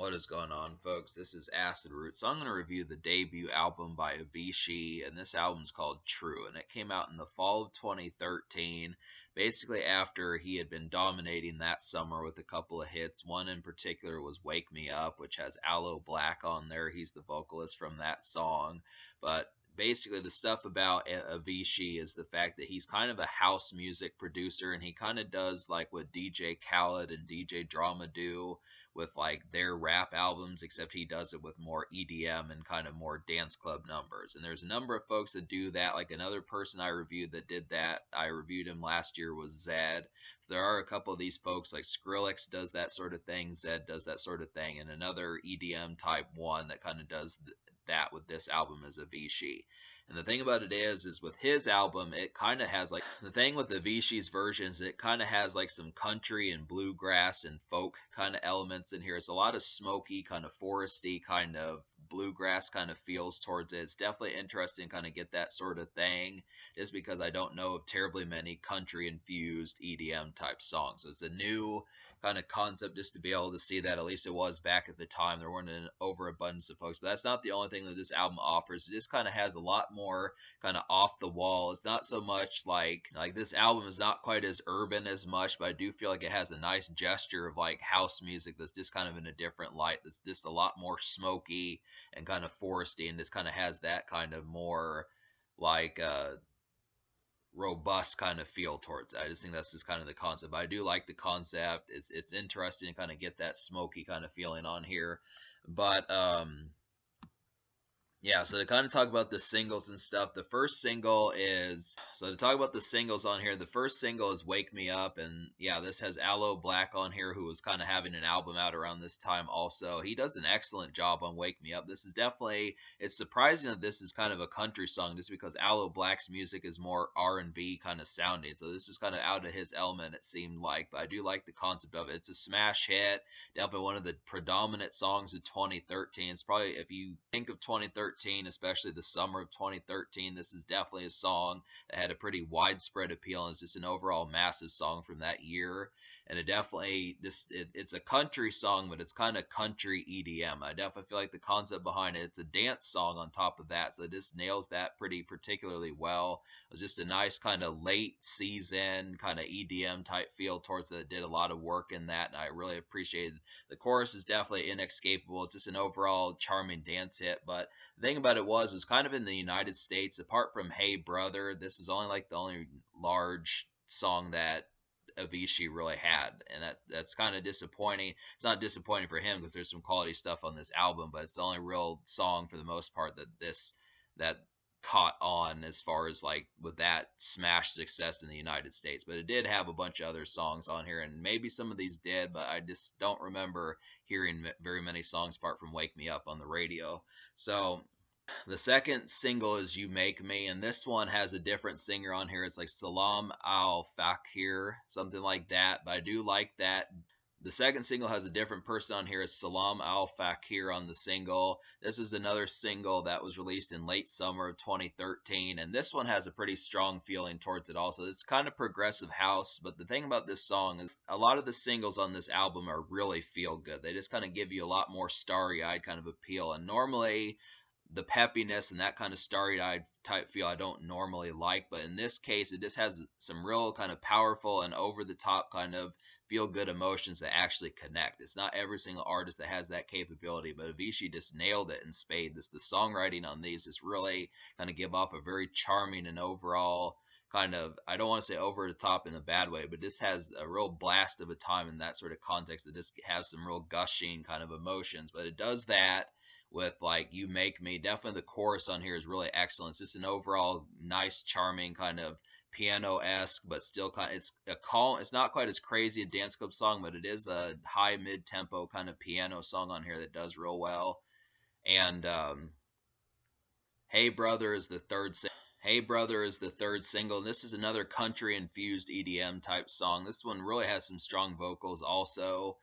What is going on, folks? This is Acid Root. So I'm going to review the debut album by Avicii, and this album's called True, and it came out in the fall of 2013, basically after he had been dominating that summer with a couple of hits. One in particular was Wake Me Up, which has Aloe Black on there. He's the vocalist from that song, but basically the stuff about Avicii is the fact that he's kind of a house music producer, and he kind of does like what DJ Khaled and DJ Drama do with like their rap albums, except he does it with more EDM and kind of more dance club numbers. And there's a number of folks that do that. Like another person I reviewed that did that, I reviewed him last year, was Zed. So there are a couple of these folks, like Skrillex does that sort of thing, Zed does that sort of thing, and another EDM type one that kind of does that with this album is Avicii. And the thing about it is with his album, it kind of has like the thing with Avicii's versions, it kind of has like some country and bluegrass and folk kind of elements in here. It's a lot of smoky, kind of foresty, kind of bluegrass kind of feels towards it. It's definitely interesting to kind of get that sort of thing, just because I don't know of terribly many country infused EDM type songs. So it's a new kind of concept just to be able to see that. At least it was back at the time. There weren't an overabundance of folks, but that's not the only thing that this album offers. It just kind of has a lot more kind of off the wall. It's not so much like this album is not quite as urban as much, but I do feel like it has a nice gesture of like house music that's just kind of in a different light. That's just a lot more smoky and kind of foresty, and just kind of has that kind of more like robust kind of feel towards it. I just think that's just kind of the concept. But I do like the concept. It's interesting to kind of get that smoky kind of feeling on here. But yeah, so to kind of talk about the singles and stuff, the first single is, so to talk about the singles on here, the first single is Wake Me Up, and yeah, this has Aloe Black on here, who was kind of having an album out around this time also. He does an excellent job on Wake Me Up. This is definitely, it's surprising that this is kind of a country song, just because Aloe Black's music is more R&B kind of sounding, so this is kind of out of his element, it seemed like, but I do like the concept of it. It's a smash hit, definitely one of the predominant songs of 2013. It's probably, if you think of 2013, especially the summer of 2013, this is definitely a song that had a pretty widespread appeal, and it's just an overall massive song from that year. And it definitely, it's a country song, but it's kind of country EDM. I definitely feel like the concept behind it, it's a dance song on top of that, so it just nails that pretty particularly well. It was just a nice kind of late season kind of EDM type feel towards it. It did a lot of work in that, and I really appreciated. The chorus is definitely inescapable. It's just an overall charming dance hit. But the thing about it was kind of in the United States, apart from Hey Brother, this is only like the only large song that Avicii really had, and that's kind of disappointing. It's not disappointing for him because there's some quality stuff on this album, but it's the only real song for the most part that caught on as far as like with that smash success in the United States. But it did have a bunch of other songs on here, and maybe some of these did, but I just don't remember hearing very many songs apart from Wake Me Up on the radio. So the second single is You Make Me, and this one has a different singer on here. It's like Salam Al Fakir, something like that, but I do like that. The second single has a different person on here. It's Salam Al Fakir on the single. This is another single that was released in late summer of 2013, and this one has a pretty strong feeling towards it also. It's kind of progressive house, but the thing about this song is a lot of the singles on this album are really feel good. They just kind of give you a lot more starry-eyed kind of appeal, and normally the peppiness and that kind of starry-eyed type feel I don't normally like, but in this case it just has some real kind of powerful and over-the-top kind of feel-good emotions that actually connect. It's not every single artist that has that capability, but Avicii just nailed it in spades. The songwriting on these is really kind of give off a very charming and overall kind of, I don't want to say over the top in a bad way, but this has a real blast of a time in that sort of context that just has some real gushing kind of emotions, but it does that with like You Make Me. Definitely the chorus on here is really excellent. It's just an overall nice, charming kind of piano-esque, but still kind of, it's a calm, it's not quite as crazy a dance club song, but it is a high mid-tempo kind of piano song on here that does real well. And Hey Brother is the third Hey Brother is the third single. And this is another country infused EDM type song. This one really has some strong vocals also.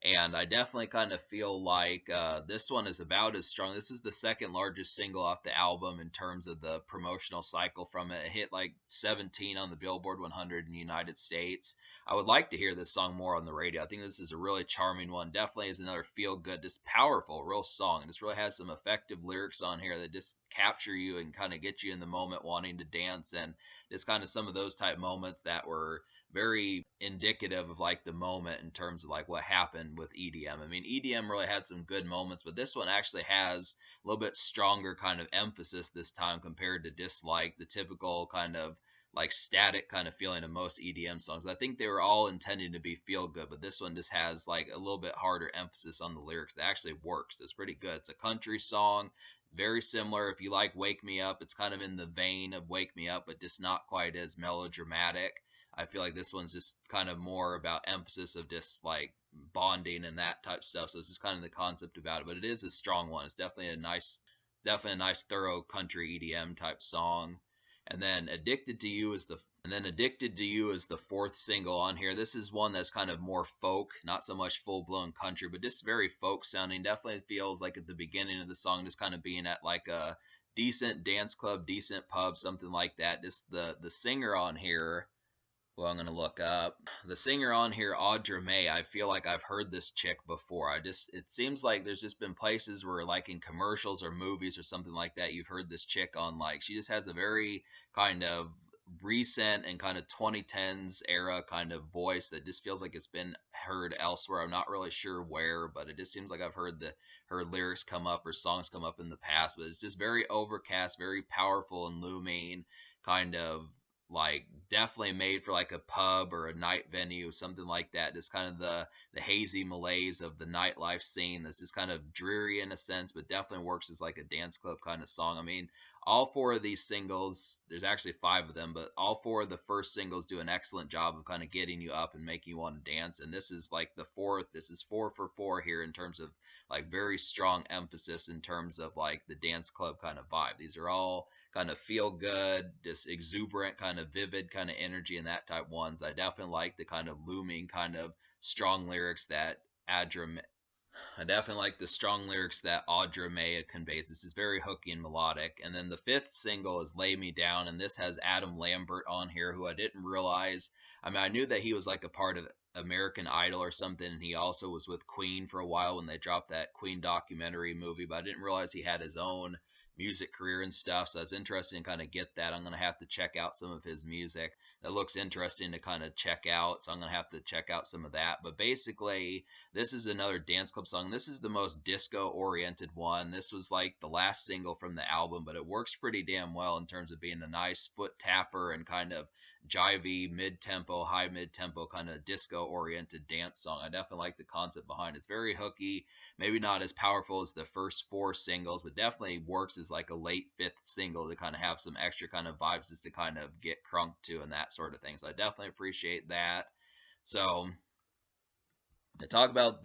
And I definitely kind of feel like this one is about as strong. This is the second largest single off the album in terms of the promotional cycle from it. It hit like 17 on the Billboard 100 in the United States. I would like to hear this song more on the radio. I think this is a really charming one. Definitely is another feel good, just powerful, real song. This really has some effective lyrics on here that just capture you and kind of get you in the moment wanting to dance. And it's kind of some of those type moments that were very indicative of like the moment in terms of like what happened with EDM. I mean, EDM really had some good moments, but this one actually has a little bit stronger kind of emphasis this time compared to just like the typical kind of like static kind of feeling of most EDM songs. I think they were all intended to be feel good, but this one just has like a little bit harder emphasis on the lyrics that actually works. It's pretty good. It's a country song, very similar. If you like Wake Me Up, it's kind of in the vein of Wake Me Up, but just not quite as melodramatic. I feel like this one's just kind of more about emphasis of just like bonding and that type stuff. So it's just kind of the concept about it, but it is a strong one. It's definitely a nice thorough country EDM type song. And then Addicted to You is the fourth single on here. This is one that's kind of more folk, not so much full blown country, but just very folk sounding. Definitely feels like at the beginning of the song, just kind of being at like a decent dance club, decent pub, something like that. Just the singer on here, well, I'm gonna look up the singer on here, Audra May. I feel like I've heard this chick before. It seems like there's just been places where, like in commercials or movies or something like that, you've heard this chick on. Like she just has a very kind of recent and kind of 2010s era kind of voice that just feels like it's been heard elsewhere. I'm not really sure where, but it just seems like I've heard her lyrics come up or songs come up in the past. But it's just very overcast, very powerful and looming, kind of like definitely made for like a pub or a night venue, something like that. Just kind of the hazy malaise of the nightlife scene that's just kind of dreary in a sense, but definitely works as like a dance club kind of song. I mean, all four of these singles, there's actually five of them, but all four of the first singles do an excellent job of kind of getting you up and making you want to dance. And this is like the fourth. This is 4 for 4 here in terms of like very strong emphasis in terms of like the dance club kind of vibe. These are all kind of feel good, just exuberant, kind of vivid kind of energy and that type ones. I definitely like the kind of looming, kind of strong lyrics that Adra. I definitely like the strong lyrics that Audra May conveys. This is very hooky and melodic. And then the fifth single is Lay Me Down, and this has Adam Lambert on here, who I didn't realize. I mean, I knew that he was like a part of American Idol or something, and he also was with Queen for a while when they dropped that Queen documentary movie, but I didn't realize he had his own music career and stuff. So it's interesting to kind of get that. I'm going to have to check out some of his music. That looks interesting to kind of check out. So I'm going to have to check out some of that. But basically, this is another dance club song. This is the most disco oriented one. This was like the last single from the album, but it works pretty damn well in terms of being a nice foot tapper and kind of jivey mid-tempo, high mid-tempo kind of disco oriented dance song. I definitely like the concept behind it. It's very hooky, maybe not as powerful as the first four singles, but definitely works as like a late fifth single to kind of have some extra kind of vibes just to kind of get crunk to and that sort of thing. So I definitely appreciate that. So to talk about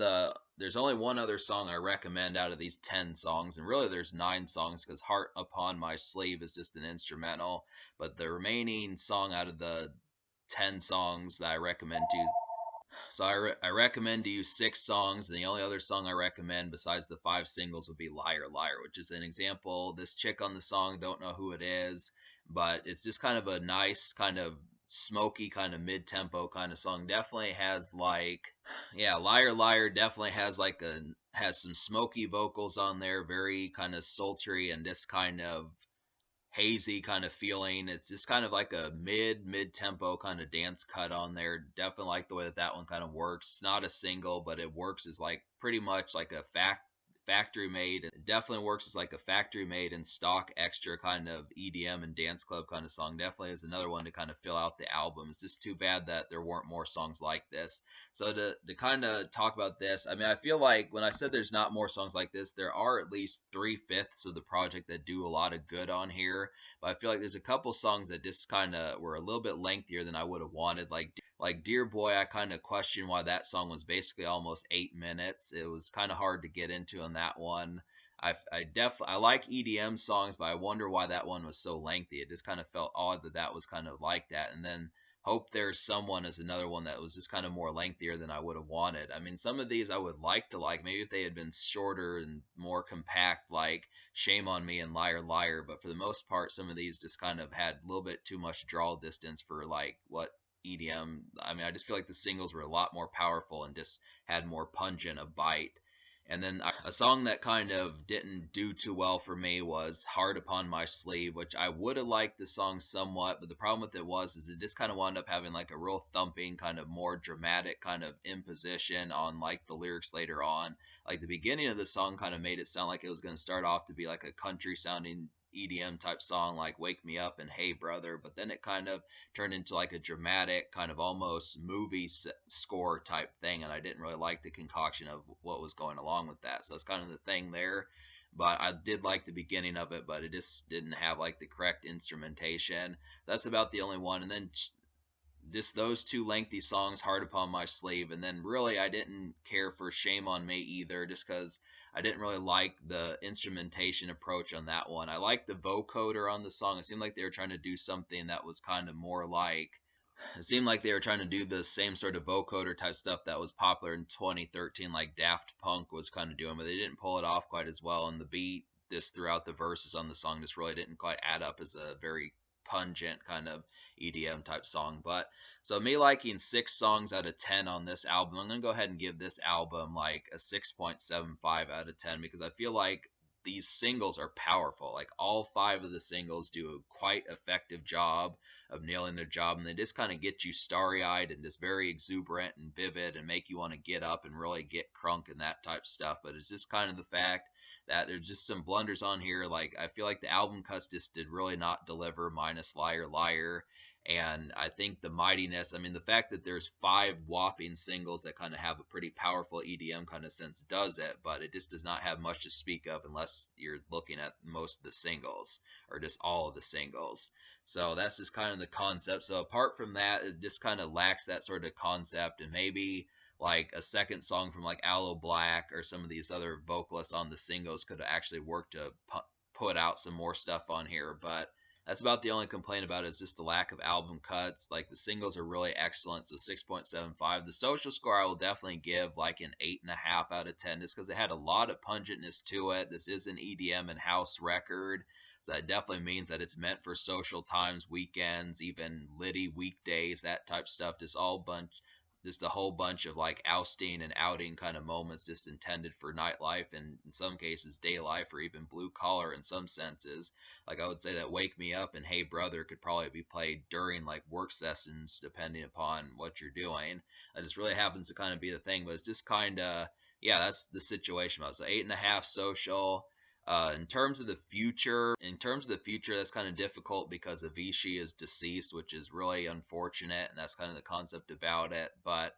there's only one other song I recommend out of these 10 songs, and really there's 9 songs because Heart Upon My Sleeve is just an instrumental, but the remaining song out of the 10 songs that I recommend to you, so I recommend to you 6 songs, and the only other song I recommend besides the 5 singles would be Liar Liar, which is an example. This chick on the song, don't know who it is, but it's just kind of a nice kind of smoky kind of mid-tempo kind of song. Definitely has like, yeah, Liar Liar definitely has some smoky vocals on there, very kind of sultry and just kind of hazy kind of feeling. It's just kind of like a mid tempo kind of dance cut on there. Definitely like the way that one kind of works. It's not a single, but it works as like pretty much like a factory made. It definitely works as like a factory made and stock extra kind of EDM and dance club kind of song. Definitely is another one to kind of fill out the album. It's just too bad that there weren't more songs like this. So to kind of talk about this, I mean, I feel like when I said there's not more songs like this, there are at least 3/5 of the project that do a lot of good on here. But I feel like there's a couple songs that just kind of were a little bit lengthier than I would have wanted. Like Dear Boy, I kind of question why that song was basically almost 8 minutes. It was kind of hard to get into on that one. I like EDM songs, but I wonder why that one was so lengthy. It just kind of felt odd that that was kind of like that. And then Hope There's Someone is another one that was just kind of more lengthier than I would have wanted. I mean, some of these I would like to like, maybe if they had been shorter and more compact, like Shame on Me and Liar Liar, but for the most part, some of these just kind of had a little bit too much draw distance for like what EDM. I mean, I just feel like the singles were a lot more powerful and just had more pungent a bite. And then a song that kind of didn't do too well for me was Hard Upon My Sleeve, which I would have liked the song somewhat, but the problem with it was is it just kind of wound up having like a real thumping, kind of more dramatic kind of imposition on like the lyrics later on. Like the beginning of the song kind of made it sound like it was going to start off to be like a country sounding EDM type song like Wake Me Up and Hey Brother, but then it kind of turned into like a dramatic kind of almost movie score type thing, and I didn't really like the concoction of what was going along with that. So that's kind of the thing there. But I did like the beginning of it, but it just didn't have like the correct instrumentation. That's about the only one. And then just those two lengthy songs, Hard Upon My Sleeve, and then really I didn't care for Shame on Me either, just because I didn't really like the instrumentation approach on that one. I liked the vocoder on the song. It seemed like they were trying to do something that was kind of more like, it seemed like they were trying to do the same sort of vocoder type stuff that was popular in 2013, like Daft Punk was kind of doing, but they didn't pull it off quite as well. And the beat, just throughout the verses on the song, just really didn't quite add up as a very pungent kind of EDM type song. But so me liking 6 songs out of 10 on this album, I'm gonna go ahead and give this album like a 6.75 out of 10 because I feel like these singles are powerful. Like all 5 of the singles do a quite effective job of nailing their job, and they just kind of get you starry-eyed and just very exuberant and vivid and make you want to get up and really get crunk and that type of stuff. But it's just kind of the fact that there's just some blunders on here. Like I feel like the album cuts just did really not deliver, minus Liar Liar. And I think the mightiness, I mean, the fact that there's 5 whopping singles that kind of have a pretty powerful EDM kind of sense does it, but it just does not have much to speak of unless you're looking at most of the singles or just all of the singles. So that's just kind of the concept. So apart from that, it just kind of lacks that sort of concept, and maybe like a second song from like Aloe Black or some of these other vocalists on the singles could have actually worked to put out some more stuff on here. But that's about the only complaint about it, is just the lack of album cuts. Like the singles are really excellent, so 6.75. The social score I will definitely give like an 8.5 out of 10, just because it had a lot of pungentness to it. This is an EDM and house record, so that definitely means that it's meant for social times, weekends, even litty weekdays, that type stuff. Just a whole bunch of like ousting and outing kind of moments, just intended for nightlife and in some cases day life, or even blue collar in some senses. Like I would say that Wake Me Up and Hey Brother could probably be played during like work sessions depending upon what you're doing. It just really happens to kind of be the thing, but it's just kind of, yeah, that's the situation about it. So 8.5 social. In terms of the future, that's kind of difficult because Avicii is deceased, which is really unfortunate, and that's kind of the concept about it. But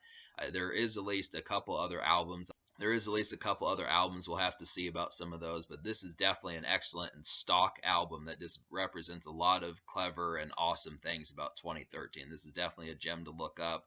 there is at least a couple other albums. There is at least a couple other albums. We'll have to see about some of those, but this is definitely an excellent and stock album that just represents a lot of clever and awesome things about 2013. This is definitely a gem to look up.